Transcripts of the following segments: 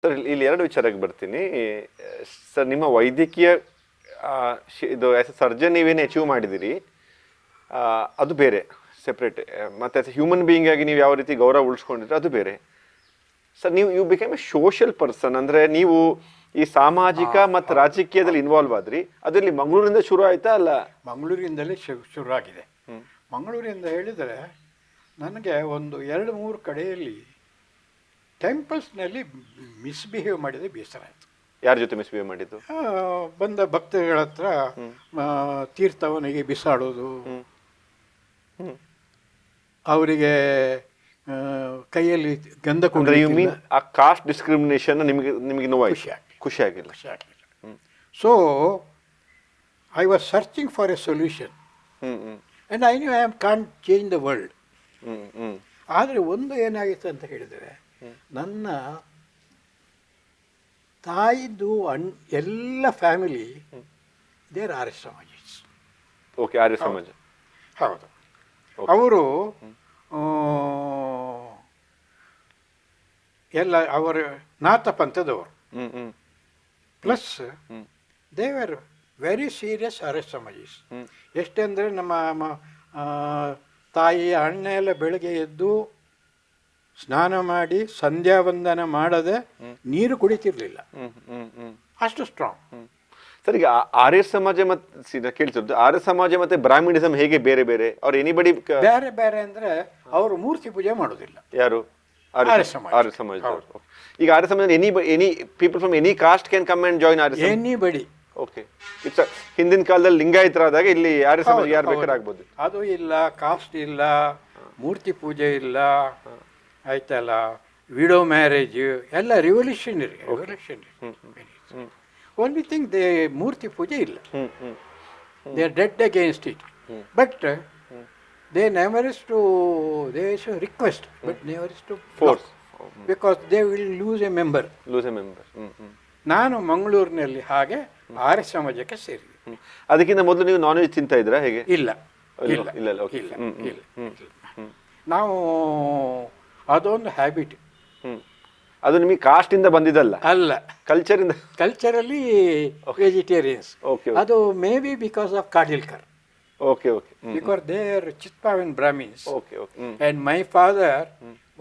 Sir ಇಲ್ಲಿ ಎರಡು ವಿಚಾರಕ್ಕೆ ಬರ್ತೀನಿ ಸರ್. ನಿಮ್ಮ ವೈದ್ಯಕೀಯ ಇದು ಆ್ಯಸ್ ಎ ಸರ್ಜನ್ ನೀವೇನು ಅಚೀವ್ ಮಾಡಿದ್ದೀರಿ ಅದು ಬೇರೆ ಸೆಪ್ರೇಟ್, ಮತ್ತು ಆ್ಯಸ್ ಎ ಹ್ಯೂಮನ್ ಬೀಯಿಂಗ್ ಆಗಿ ನೀವು ಯಾವ ರೀತಿ ಗೌರವ ಉಳಿಸ್ಕೊಂಡಿದ್ರೆ ಅದು ಬೇರೆ ಸರ್. ನೀವು ಬಿಕಮ್ ಎ ಸೋಷಿಯಲ್ ಪರ್ಸನ್, ಅಂದರೆ ನೀವು ಈ ಸಾಮಾಜಿಕ ಮತ್ತು ರಾಜಕೀಯದಲ್ಲಿ ಇನ್ವಾಲ್ವ್ ಆದ್ರಿ. ಅದರಲ್ಲಿ ಮಂಗಳೂರಿಂದ ಶುರು ಆಯ್ತಾ ಅಲ್ಲ? ಮಂಗಳೂರಿಂದಲೇ ಶುರುವಾಗಿದೆ. ಮಂಗಳೂರಿಂದ ಹೇಳಿದರೆ ನನಗೆ ಒಂದು 2-3 ಕಡೆಯಲ್ಲಿ ಟೆಂಪಲ್ಸ್ನಲ್ಲಿ ಮಿಸ್ಬಿಹೇವ್ ಮಾಡಿದರೆ ಬೇಸರ ಆಯಿತು. ಯಾರ ಜೊತೆ ಮಿಸ್ಬಿಹೇವ್ ಮಾಡಿದ್ದು? ಬಂದ ಭಕ್ತರುಗಳ ಹತ್ರ ತೀರ್ಥವನಿಗೆ ಬಿಸಾಡೋದು, ಅವರಿಗೆ ಕೈಯಲ್ಲಿ ಗಂಧ ಕೊಂಡು. ಯು ಮೀನ್ ಆ ಕಾಸ್ಟ್ ಡಿಸ್ಕ್ರಿಮಿನೇಷನ್ ನಿಮಗೆ ನೋವಾಯ್ತು? ಖುಷಿ ಆಗಿಲ್ಲ. So I was searching for A solution and I knew I can't change the world. ಆದರೆ ಒಂದು ಏನಾಗಿತ್ತು ಅಂತ ಹೇಳಿದರೆ, ನನ್ನ ತಾಯಿದ್ದು ಎಲ್ಲ ಫ್ಯಾಮಿಲಿ ದೇರ್ ಆರ್ಯ ಸಮಾಜ. ಓಕೆ, ಆರ್ಯ ಸಮಾಜ. ಹೌದು. ಅವರು ಎಲ್ಲ ಅವರು ನಾಥ ಪಂಥದವರು. ಪ್ಲಸ್ ದೇವರ್ ವೆರಿ ಸೀರಿಯಸ್ ಆರ್ಯ ಸಮಾಜೀಸ್. ಎಷ್ಟೆಂದರೆ ನಮ್ಮ ತಾಯಿ ಅಣ್ಣ ಎಲ್ಲ ಬೆಳಗ್ಗೆ ಎದ್ದು ಸ್ನಾನ ಮಾಡಿ ಸಂಧ್ಯಾ ವಂದನ ಮಾಡದೆ ನೀರು ಕುಡಿತಿರ್ಲಿಲ್ಲ, ಅಷ್ಟು ಸ್ಟ್ರಾಂಗ್. ಸರ್, ಈಗ ಆರ್ಯ ಸಮಾಜ ಮತ್ತು ಕೇಳ್ತಿರೋದು ಆರ್ಯ ಸಮಾಜ ಮತ್ತೆ ಬ್ರಾಹ್ಮಿಣಿಸಮ್ ಹೇಗೆ ಬೇರೆ ಬೇರೆ? ಅವ್ರು ಎನಿಬಡಿ ಬೇರೆ ಬೇರೆ ಅಂದ್ರೆ ಅವರು ಮೂರ್ತಿ ಪೂಜೆ ಮಾಡೋದಿಲ್ಲ. ಯಾರು? ಆರ್ಯ ಸಮಾಜ. ಆರ್ಯ ಸಮಾಜ. ಈಗ Arya Samaj any people from any caste can come and join Arya Samaj? Anybody. Okay. It's ಹಿಂದಿನ ಕಾಲದಲ್ಲಿ ಲಿಂಗಾಯತರಾದಾಗ ಇಲ್ಲಿ ಆರ್ಯ ಸಮಾಜ ಯಾರು ಬೇಕಾದ್ರೆ ಆಗ್ಬೋದು. ಅದು ಇಲ್ಲ, ಕಾಸ್ಟ್ ಇಲ್ಲ, ಮೂರ್ತಿ ಪೂಜೆ ಇಲ್ಲ, ಆಯ್ತಲ್ಲ, ವಿಡೋ ಮ್ಯಾರೇಜ್ ಎಲ್ಲ ರಿವಲ್ಯೂಷನರಿ. ಓನ್ಲಿ ಥಿಂಗ್ ದೇ ಮೂರ್ತಿ ಪೂಜೆ ಇಲ್ಲ. They are dead against it. But they never is to they should request, but never is to force, because they will lose a member. ನಾನು ಮಂಗಳೂರಿನಲ್ಲಿ ಹಾಗೆ ಆರ್ಯ ಸಮಾಜಕ್ಕೆ ಸೇರಿದೆ. ಅದಕ್ಕಿಂತ ಮೊದಲು ನೀವು ನಾನ್ ವೆಜ್ ತಿಂತಾ ಇದ್ರಾ ಹೇಗೆ? ಇಲ್ಲ ಇಲ್ಲ ಇಲ್ಲ. ನಾವು ಅದೊಂದು ಹ್ಯಾಬಿಟ್. ಅದು ನಿಮಗೆ ಕಾಸ್ಟ್ ಇಂದ ಬಂದಿದ್ದಲ್ಲ? ಅಲ್ಲ, ಕಲ್ಚರಿಂದ. ಕಲ್ಚರಲ್ಲಿ ವೆಜಿಟೇರಿಯನ್ಸ್. ಅದು may be because of Khadilkar. Okay okay. Because they are Chitpavan Brahmins. Okay okay. And my father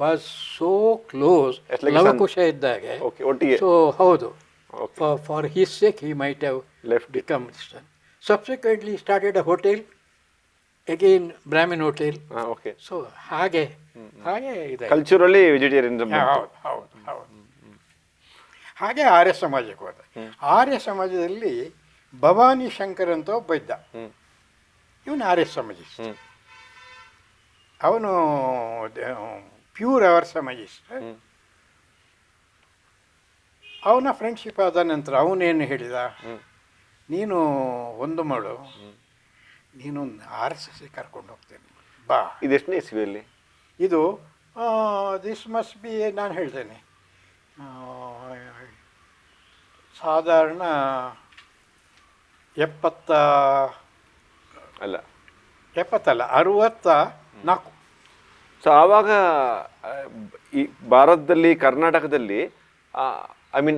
was so close, Lavakusha ಇದ್ದಾಗೆ. ಓಕೆ, ಒಟ್ಟಿಗೆ. ಸೊ ಹೌದು, for his sake he might have left become son. Subsequently started a hotel, again Brahmin hotel. Okay. So ಹಾಗೆ ಇದೆ. Culturally vegetarian. ಹಾಗೆ ಆರ್ಯ ಸಮಾಜಕ್ಕೆ ಹೋದ. ಆರ್ಯ ಸಮಾಜದಲ್ಲಿ ಭವಾನಿ ಶಂಕರ್ ಅಂತ ಒಬ್ಬ ಇದ್ದ. ಇವನು ಆರ್ಯ ಸಮಾಜಿಸ್ಟ್. ಅವನು ಪ್ಯೂರ್ ಆರ್ಯ ಸಮಾಜಿಸ್ಟ್. ಅವನ ಫ್ರೆಂಡ್ಶಿಪ್ ಆದ ನಂತರ ಅವನೇನು ಹೇಳಿದ, ನೀನು ಒಂದು ಮಾಡು, ನೀನು RSS ಕರ್ಕೊಂಡು ಹೋಗ್ತೇನೆ ಬಾ. ಇದೆಷ್ಟನೇ ಇಸ್ವಿಯಲ್ಲಿ ಇದು? ದಿಸ್ ಮಸ್ಟ್ ಬಿ, ನಾನು ಹೇಳ್ತೇನೆ, ಸಾಧಾರಣ 64. ಸೊ ಆವಾಗ ಈ ಭಾರತದಲ್ಲಿ, ಕರ್ನಾಟಕದಲ್ಲಿ, ಐ ಮೀನ್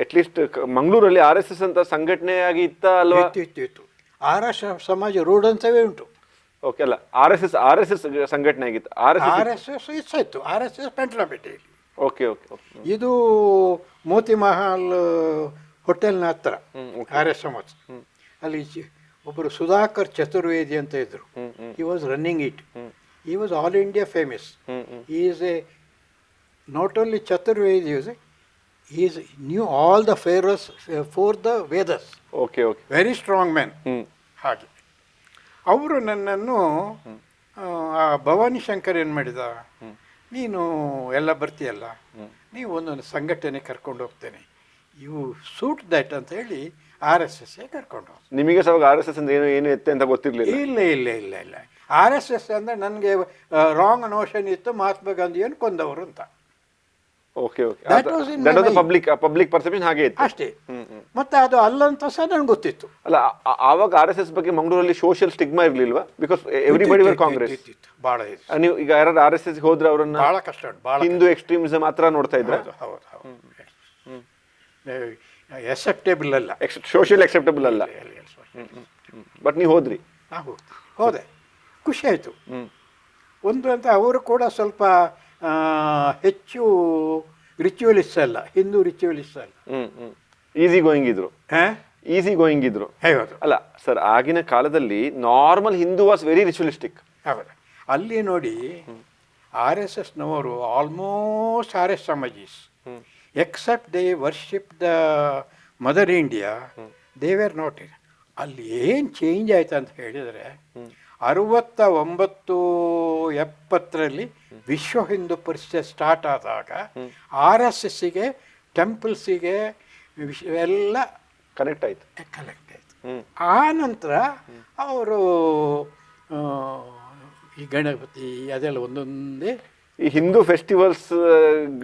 ಅಟ್ಲೀಸ್ಟ್ ಮಂಗಳೂರಲ್ಲಿ RSS ಅಂತ ಸಂಘಟನೆಯಾಗಿ ಇತ್ತ ಅಲ್ವಾ? ಇತ್ತು. ಆರ್ಯ ಸಮಾಜ ರೋಡ್ ಅಂತವೇ ಉಂಟು. ಓಕೆ. ಅಲ್ಲ, RSS ಸಂಘಟನೆ ಆಗಿತ್ತು. RSS ಇತ್ತು. RSS ಪೆಂಟ್ಲಪೇಟೆಯಲ್ಲಿ. Okay okay. ಇದು ಮೋತಿ ಮಹಲ್ ಹೋಟೆಲ್ನ ಹತ್ರ ಆರ್ಯ ಸಮಾಜ. ಅಲ್ಲಿ ಒಬ್ಬರು ಸುಧಾಕರ್ ಚತುರ್ವೇದಿ ಅಂತ ಇದ್ರು. He was running it. He was all India famous. He is A not only Chaturvedi, he knew all the pharaohs for the Vedas. Okay. Very strong man. ಹಾಗೆ ಅವರು ನನ್ನನ್ನು ಭವಾನಿ ಶಂಕರ್ ಏನು ಮಾಡಿದ, ನೀನು ಎಲ್ಲ ಬರ್ತೀಯಲ್ಲ, ನೀವು ಒಂದೊಂದು ಸಂಘಟನೆ ಕರ್ಕೊಂಡು ಹೋಗ್ತೇನೆ, ಯು ಸೂಟ್ ದಟ್ ಅಂತ ಹೇಳಿ RSS ಕರ್ಕೊಂಡು ಹೋಗ್ತೇನೆ. ನಿಮಗೆ ಸಹ RSS ಅಂದ್ರೆ ಏನು ಎತ್ತೆ ಅಂತ ಗೊತ್ತಿರಲಿಲ್ಲ? ಇಲ್ಲ. RSS ಅಂದರೆ ನನಗೆ ರಾಂಗ್ ನೋಷನ್ ಇತ್ತು, ಮಹಾತ್ಮ ಗಾಂಧಿಯನ್ನು ಕೊಂದವರು ಅಂತ. ಓಕೆ. ಪಬ್ಲಿಕ್ ಪರ್ಸೆಪ್ಷನ್ ಹಾಗೆ ಇತ್ತು ಅಷ್ಟೇ. ಮತ್ತೆ ಅದು ಅಲ್ಲ ಅಂತ ಸಹ ನನಗೆ ಗೊತ್ತಿತ್ತು. ಅಲ್ಲ, ಆವಾಗ RSS ಬಗ್ಗೆ ಮಂಗಳೂರಲ್ಲಿ ಸೋಷಿಯಲ್ ಸ್ಟಿಗ್ಮಾ ಇರಲಿಲ್ವಾ? Because everybody were Congress. ಬಹಳ ಇದೆ. ನೀವು ಈಗ ಯಾರು RSS ಹೋದ್ರೆ ಅವರನ್ನ ಬಹಳ ಕಷ್ಟ, ಹಿಂದೂ ಎಕ್ಸ್ಟ್ರೀಮಿಸಮ್ ಮಾತ್ರ ನೋಡ್ತಾ ಇದ್ರ? ಹೌದು. ಎಕ್ಸೆಪ್ಟೇಬಲ್ ಅಲ್ಲ. ಸೋಷಿಯಲ್ ಅಕ್ಸೆಪ್ಟಬಲ್ ಅಲ್ಲ. ಬಟ್ ನೀವು ಹೋದ್ರಿ? ನಾವು ಹೋದೆ, ಖುಷಿ ಆಯಿತು. ಹ್ಮ್. ಒಂದು ಅಂತ ಅವರು ಕೂಡ ಸ್ವಲ್ಪ ಹೆಚ್ಚು ರಿಚುವಲಿಸ್ಟ್ ಅಲ್ಲ, ಹಿಂದೂ ರಿಚುವಲಿಸ್ಟ್ ಅಲ್ಲ. ಈಸಿ ಗೋಯಿಂಗ್ ಇದ್ರು. ಹಾಂ, ಈಸಿ ಗೋಯಿಂಗ್ ಇದ್ರು. ಹೌದು. ಅಲ್ಲ ಸರ್, ಆಗಿನ ಕಾಲದಲ್ಲಿ normal Hindu was very ritualistic. ಹೌದು. ಅಲ್ಲಿ ನೋಡಿ ಆರ್ ಎಸ್ ಎಸ್ನವರು almost R S Samajis, except they worship the Mother India, they were not. ಅಲ್ಲಿ ಏನು ಚೇಂಜ್ ಆಯ್ತು ಅಂತ ಹೇಳಿದರೆ 69-70 ವಿಶ್ವ ಹಿಂದೂ ಪರಿಷತ್ ಸ್ಟಾರ್ಟ್ ಆದಾಗ ಆರ್ ಎಸ್ ಎಸ್ಸಿಗೆ, ಟೆಂಪಲ್ಸಿಗೆ ಎಲ್ಲ ಕನೆಕ್ಟ್ ಆಯ್ತು, ಕಲೆಕ್ಟ್ ಆಯಿತು. ಆ ನಂತರ ಅವರು ಈ ಗಣಪತಿ ಅದೆಲ್ಲ ಒಂದೊಂದೇ ಈ ಹಿಂದೂ ಫೆಸ್ಟಿವಲ್ಸ್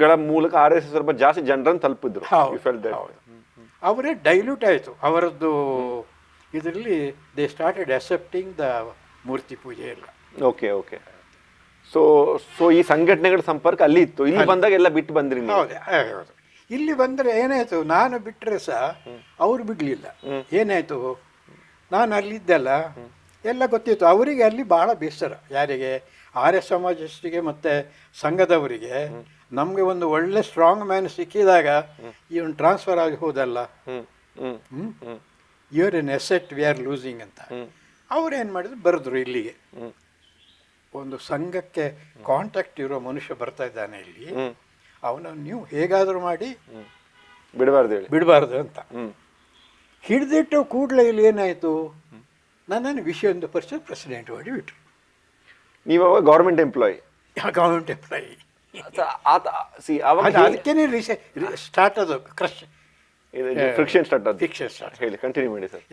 ಗಳ ಮೂಲಕ RSS ಸ್ವಲ್ಪ ಜಾಸ್ತಿ ಜನರನ್ನು ತಲುಪಿದ್ರು. ಅವರೇ ಡೈಲ್ಯೂಟ್ ಆಯಿತು ಅವರದ್ದು ಇದರಲ್ಲಿ. ದೇ ಸ್ಟಾರ್ಟೆಡ್ ಅಕ್ಸೆಪ್ಟಿಂಗ್ ದ ಮೂರ್ತಿ ಪೂಜೆ ಎಲ್ಲ. Okay okay. ಸೊ ಈ ಸಂಘಟನೆಗಳ ಸಂಪರ್ಕ ಅಲ್ಲಿ ಇತ್ತು. ಇಲ್ಲಿ ಬಂದಾಗ ಎಲ್ಲ ಬಿಟ್ಟು ಬಂದ್ರಿ ನೀವು? ಹೌದು ಹೌದು. ಇಲ್ಲಿ ಬಂದರೆ ಏನಾಯಿತು, ನಾನು ಬಿಟ್ಟರೆ ಸಹ ಅವರು ಬಿಡಲಿಲ್ಲ. ಏನಾಯಿತು, ನಾನು ಅಲ್ಲಿದ್ದಲ್ಲ, ಎಲ್ಲ ಗೊತ್ತಿತ್ತು ಅವರಿಗೆ. ಅಲ್ಲಿ ಭಾಳ ಬೇಸರ, ಯಾರಿಗೆ, ಆರ್ಯ ಸಮಾಜಸ್ಥಿಗೆ ಮತ್ತು ಸಂಘದವರಿಗೆ. ನಮಗೆ ಒಂದು ಒಳ್ಳೆ ಸ್ಟ್ರಾಂಗ್ ಮ್ಯಾನ್ ಸಿಕ್ಕಿದಾಗ ಇವನು ಟ್ರಾನ್ಸ್ಫರ್ ಆಗಿ ಹೋದಲ್ಲ, you're an asset we are losing ಅಂತ. ಅವ್ರೇನು ಮಾಡಿದ್ರು, ಬರೆದ್ರು ಇಲ್ಲಿಗೆ. ಒಂದು ಸಂಘಕ್ಕೆ ಕಾಂಟ್ಯಾಕ್ಟ್ ಇರೋ ಮನುಷ್ಯ ಬರ್ತಾ ಇದ್ದಾನೆ ಇಲ್ಲಿ, ಅವನನ್ನು ನೀವು ಹೇಗಾದರೂ ಮಾಡಿ ಬಿಡಬಾರ್ದು ಅಂತ. ಹಿಡಿದಿಟ್ಟು ಕೂಡಲೇ ಇಲ್ಲಿ ಏನಾಯಿತು, ನನ್ನನ್ನು ವಿಶ್ವ ಹಿಂದೂ ಪರಿಷತ್ ಪ್ರೆಸಿಡೆಂಟ್ ಮಾಡಿ ಬಿಟ್ರು. ನೀವು ಗೌರ್ಮೆಂಟ್ ಎಂಪ್ಲಾಯಿ? Government employee. ಅದಕ್ಕೇನೆ ಸ್ಟಾರ್ಟ್ ಅದು crush, friction start. Fiction start. ಹೇಳಿ, ಕಂಟಿನ್ಯೂ ಮಾಡಿ ಸರ್.